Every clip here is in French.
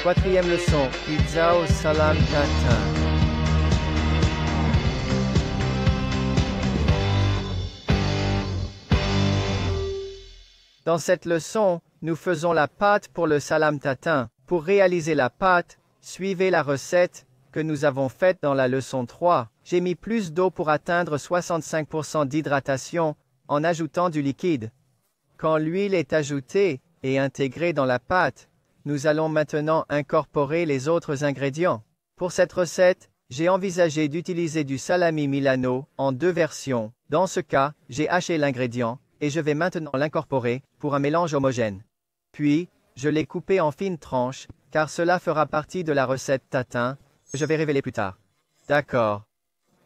Quatrième leçon, pizza au salam tatin. Dans cette leçon, nous faisons la pâte pour le salam tatin. Pour réaliser la pâte, suivez la recette que nous avons faite dans la leçon 3. J'ai mis plus d'eau pour atteindre 65% d'hydratation en ajoutant du liquide. Quand l'huile est ajoutée et intégrée dans la pâte, nous allons maintenant incorporer les autres ingrédients. Pour cette recette, j'ai envisagé d'utiliser du salami Milano en 2 versions. Dans ce cas, j'ai haché l'ingrédient et je vais maintenant l'incorporer pour un mélange homogène. Puis, je l'ai coupé en fines tranches, car cela fera partie de la recette tatin, que je vais révéler plus tard. D'accord.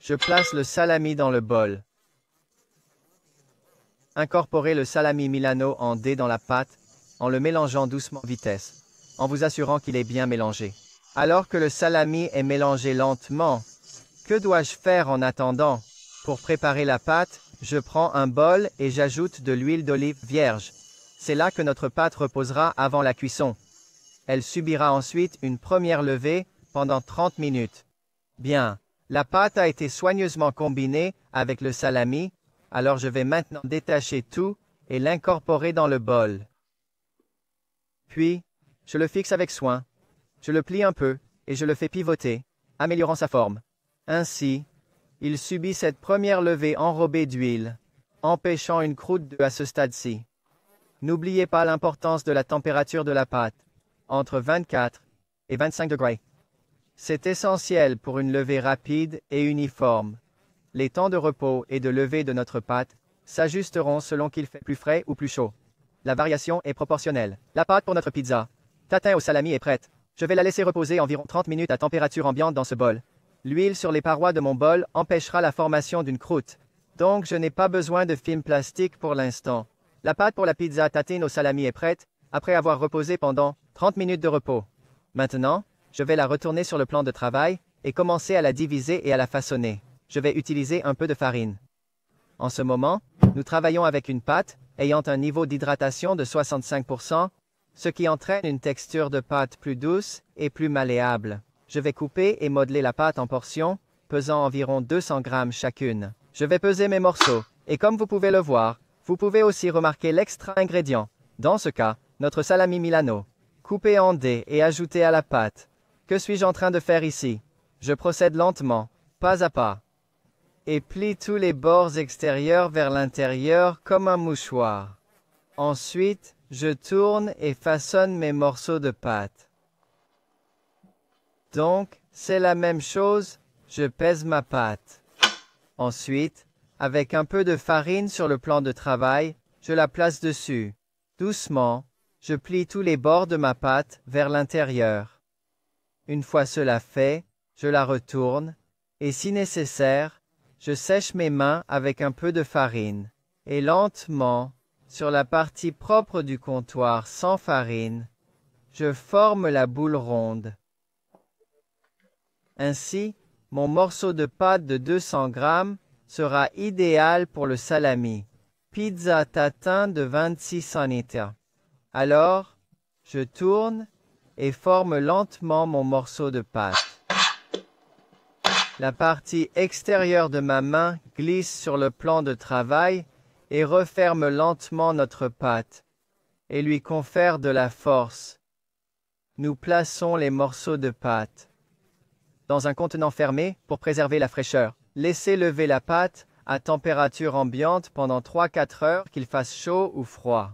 Je place le salami dans le bol. Incorporez le salami Milano en dés dans la pâte, en le mélangeant doucement à vitesse, en vous assurant qu'il est bien mélangé. Alors que le salami est mélangé lentement, que dois-je faire en attendant? Pour préparer la pâte, je prends un bol et j'ajoute de l'huile d'olive vierge. C'est là que notre pâte reposera avant la cuisson. Elle subira ensuite une première levée pendant 30 minutes. Bien, la pâte a été soigneusement combinée avec le salami, alors je vais maintenant détacher tout et l'incorporer dans le bol. Puis, je le fixe avec soin. Je le plie un peu et je le fais pivoter, améliorant sa forme. Ainsi, il subit cette première levée enrobée d'huile, empêchant une croûte d'œuf à ce stade-ci. N'oubliez pas l'importance de la température de la pâte, entre 24 et 25 degrés. C'est essentiel pour une levée rapide et uniforme. Les temps de repos et de levée de notre pâte s'ajusteront selon qu'il fait plus frais ou plus chaud. La variation est proportionnelle. La pâte pour notre pizza tatin au salami est prête. Je vais la laisser reposer environ 30 minutes à température ambiante dans ce bol. L'huile sur les parois de mon bol empêchera la formation d'une croûte. Donc je n'ai pas besoin de film plastique pour l'instant. La pâte pour la pizza tatin au salami est prête, après avoir reposé pendant 30 minutes de repos. Maintenant, je vais la retourner sur le plan de travail et commencer à la diviser et à la façonner. Je vais utiliser un peu de farine. En ce moment, nous travaillons avec une pâte ayant un niveau d'hydratation de 65%, ce qui entraîne une texture de pâte plus douce et plus malléable. Je vais couper et modeler la pâte en portions, pesant environ 200 grammes chacune. Je vais peser mes morceaux, et comme vous pouvez le voir, vous pouvez aussi remarquer l'extra ingrédient. Dans ce cas, notre salami Milano. Coupé en dés et ajouté à la pâte. Que suis-je en train de faire ici? Je procède lentement, pas à pas, et plie tous les bords extérieurs vers l'intérieur comme un mouchoir. Ensuite, je tourne et façonne mes morceaux de pâte. Donc, c'est la même chose, je pèse ma pâte. Ensuite, avec un peu de farine sur le plan de travail, je la place dessus. Doucement, je plie tous les bords de ma pâte vers l'intérieur. Une fois cela fait, je la retourne, et si nécessaire, je sèche mes mains avec un peu de farine, et lentement, sur la partie propre du comptoir sans farine, je forme la boule ronde. Ainsi, mon morceau de pâte de 200 grammes sera idéal pour le salami. Pizza tatin de 26 unités. Alors, je tourne et forme lentement mon morceau de pâte. La partie extérieure de ma main glisse sur le plan de travail et referme lentement notre pâte, et lui confère de la force. Nous plaçons les morceaux de pâte dans un contenant fermé pour préserver la fraîcheur. Laissez lever la pâte à température ambiante pendant 3-4 heures, qu'il fasse chaud ou froid.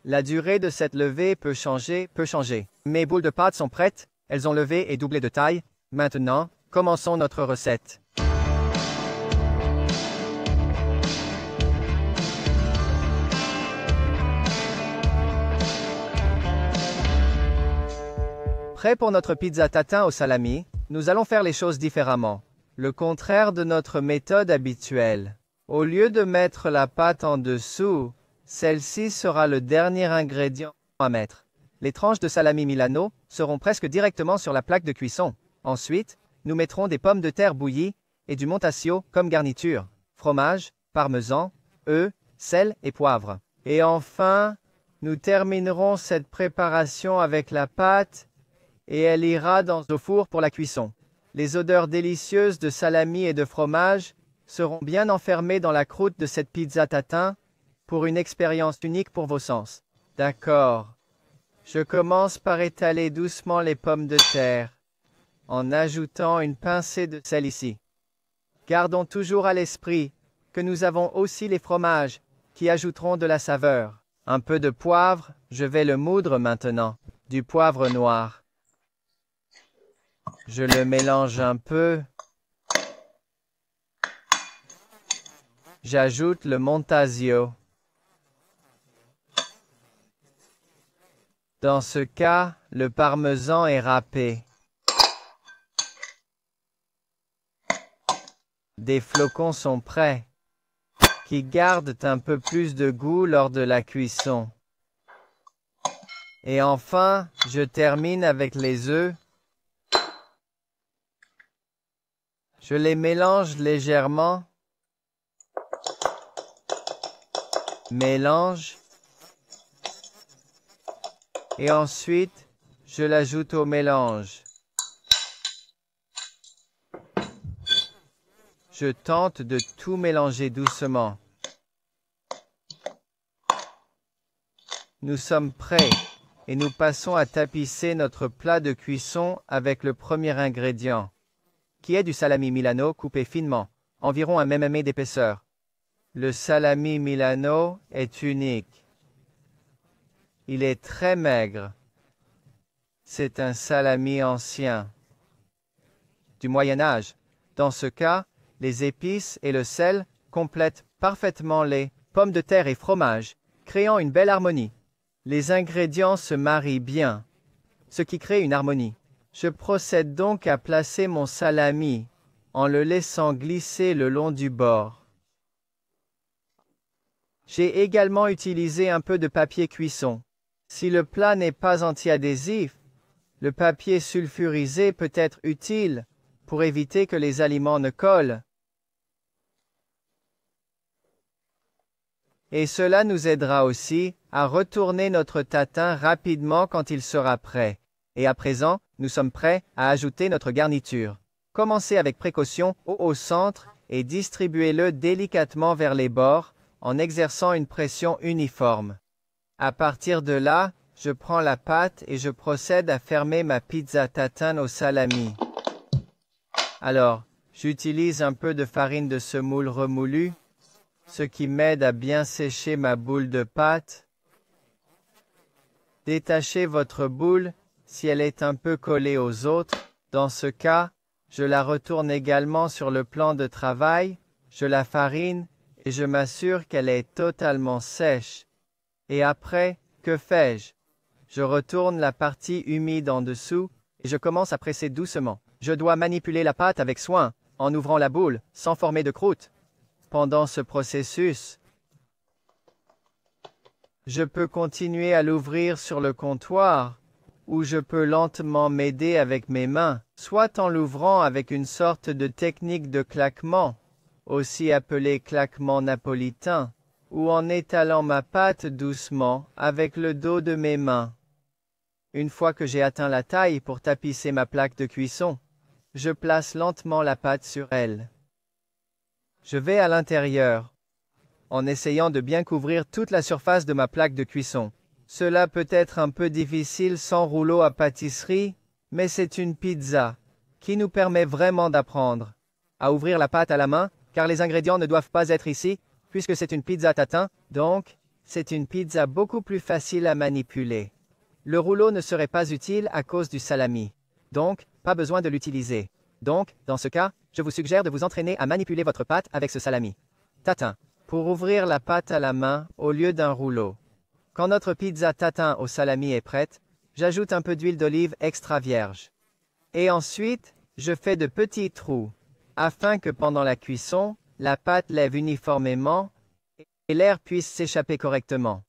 La durée de cette levée peut changer. Mes boules de pâte sont prêtes, elles ont levé et doublé de taille. Maintenant, commençons notre recette. Prêt pour notre pizza tatin au salami, nous allons faire les choses différemment. Le contraire de notre méthode habituelle. Au lieu de mettre la pâte en dessous, celle-ci sera le dernier ingrédient à mettre. Les tranches de salami Milano seront presque directement sur la plaque de cuisson. Ensuite, nous mettrons des pommes de terre bouillies et du montasio comme garniture, fromage, parmesan, œufs, sel et poivre. Et enfin, nous terminerons cette préparation avec la pâte et elle ira au four pour la cuisson. Les odeurs délicieuses de salami et de fromage seront bien enfermées dans la croûte de cette pizza tatin pour une expérience unique pour vos sens. D'accord. Je commence par étaler doucement les pommes de terre, en ajoutant une pincée de sel ici. Gardons toujours à l'esprit que nous avons aussi les fromages qui ajouteront de la saveur. Un peu de poivre, je vais le moudre maintenant. Du poivre noir. Je le mélange un peu. J'ajoute le montasio. Dans ce cas, le parmesan est râpé. Des flocons sont prêts, qui gardent un peu plus de goût lors de la cuisson. Et enfin, je termine avec les œufs. Je les mélange légèrement. Mélange. Et ensuite, je l'ajoute au mélange. Je tente de tout mélanger doucement. Nous sommes prêts et nous passons à tapisser notre plat de cuisson avec le premier ingrédient, qui est du salami Milano coupé finement, environ 1 mm d'épaisseur. Le salami Milano est unique. Il est très maigre. C'est un salami ancien, du Moyen Âge. Dans ce cas, les épices et le sel complètent parfaitement les pommes de terre et fromage, créant une belle harmonie. Les ingrédients se marient bien, ce qui crée une harmonie. Je procède donc à placer mon salami en le laissant glisser le long du bord. J'ai également utilisé un peu de papier cuisson. Si le plat n'est pas anti-adhésif, le papier sulfurisé peut être utile pour éviter que les aliments ne collent. Et cela nous aidera aussi à retourner notre tatin rapidement quand il sera prêt. Et à présent, nous sommes prêts à ajouter notre garniture. Commencez avec précaution au centre et distribuez-le délicatement vers les bords en exerçant une pression uniforme. À partir de là, je prends la pâte et je procède à fermer ma pizza tatin au salami. Alors, j'utilise un peu de farine de semoule remoulue, ce qui m'aide à bien sécher ma boule de pâte. Détachez votre boule si elle est un peu collée aux autres. Dans ce cas, je la retourne également sur le plan de travail, je la farine et je m'assure qu'elle est totalement sèche. Et après, que fais-je? Je retourne la partie humide en dessous et je commence à presser doucement. Je dois manipuler la pâte avec soin, en ouvrant la boule, sans former de croûte. Pendant ce processus, je peux continuer à l'ouvrir sur le comptoir, ou je peux lentement m'aider avec mes mains, soit en l'ouvrant avec une sorte de technique de claquement, aussi appelé claquement napolitain, ou en étalant ma pâte doucement avec le dos de mes mains. Une fois que j'ai atteint la taille pour tapisser ma plaque de cuisson, je place lentement la pâte sur elle. Je vais à l'intérieur, en essayant de bien couvrir toute la surface de ma plaque de cuisson. Cela peut être un peu difficile sans rouleau à pâtisserie, mais c'est une pizza qui nous permet vraiment d'apprendre à ouvrir la pâte à la main, car les ingrédients ne doivent pas être ici, puisque c'est une pizza tatin, donc c'est une pizza beaucoup plus facile à manipuler. Le rouleau ne serait pas utile à cause du salami, donc pas besoin de l'utiliser. Donc, dans ce cas, je vous suggère de vous entraîner à manipuler votre pâte avec ce salami tatin, pour ouvrir la pâte à la main au lieu d'un rouleau. Quand notre pizza tatin au salami est prête, j'ajoute un peu d'huile d'olive extra vierge. Et ensuite, je fais de petits trous, afin que pendant la cuisson, la pâte lève uniformément et l'air puisse s'échapper correctement.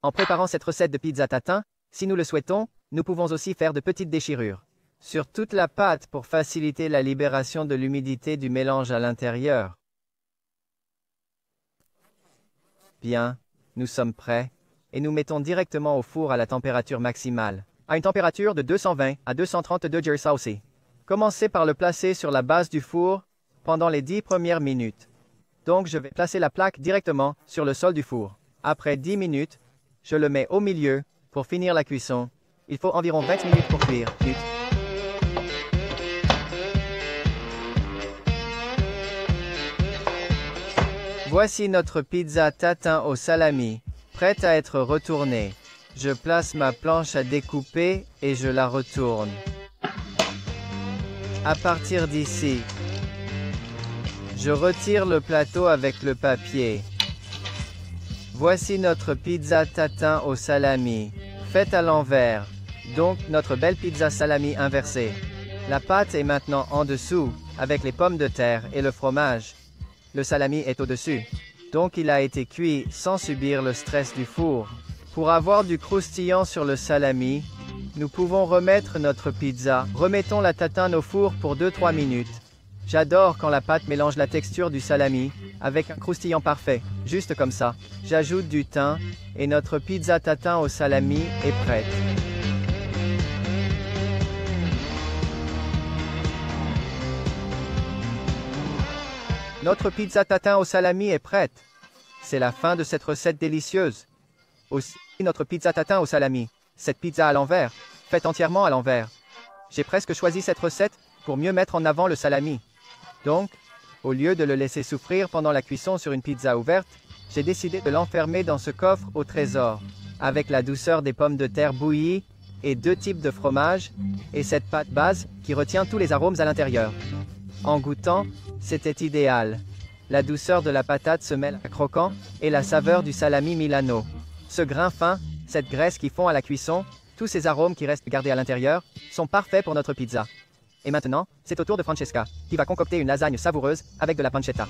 En préparant cette recette de pizza tatin, si nous le souhaitons, nous pouvons aussi faire de petites déchirures sur toute la pâte pour faciliter la libération de l'humidité du mélange à l'intérieur. Bien, nous sommes prêts, et nous mettons directement au four à la température maximale. à une température de 220 à 230 degrés Celsius. Commencez par le placer sur la base du four pendant les 10 premières minutes. Donc je vais placer la plaque directement sur le sol du four. Après 10 minutes, je le mets au milieu pour finir la cuisson. Il faut environ 20 minutes pour cuire. Voici notre pizza tatin au salami, prête à être retournée. Je place ma planche à découper et je la retourne. À partir d'ici, je retire le plateau avec le papier. Voici notre pizza tatin au salami, faite à l'envers. Donc notre belle pizza salami inversée. La pâte est maintenant en dessous, avec les pommes de terre et le fromage. Le salami est au-dessus. Donc il a été cuit sans subir le stress du four. Pour avoir du croustillant sur le salami, nous pouvons remettre notre pizza. Remettons la tatane au four pour 2-3 minutes. J'adore quand la pâte mélange la texture du salami avec un croustillant parfait, juste comme ça. J'ajoute du thym et notre pizza tatin au salami est prête. Notre pizza tatin au salami est prête. C'est la fin de cette recette délicieuse. Aussi, notre pizza tatin au salami. Cette pizza à l'envers, faite entièrement à l'envers. J'ai presque choisi cette recette pour mieux mettre en avant le salami. Donc, au lieu de le laisser souffrir pendant la cuisson sur une pizza ouverte, j'ai décidé de l'enfermer dans ce coffre au trésor, avec la douceur des pommes de terre bouillies et 2 types de fromage, et cette pâte base qui retient tous les arômes à l'intérieur. En goûtant, c'était idéal. La douceur de la patate se mêle à croquant et la saveur du salami Milano. Ce grain fin, cette graisse qui fond à la cuisson, tous ces arômes qui restent gardés à l'intérieur, sont parfaits pour notre pizza. Et maintenant, c'est au tour de Francesca, qui va concocter une lasagne savoureuse avec de la pancetta.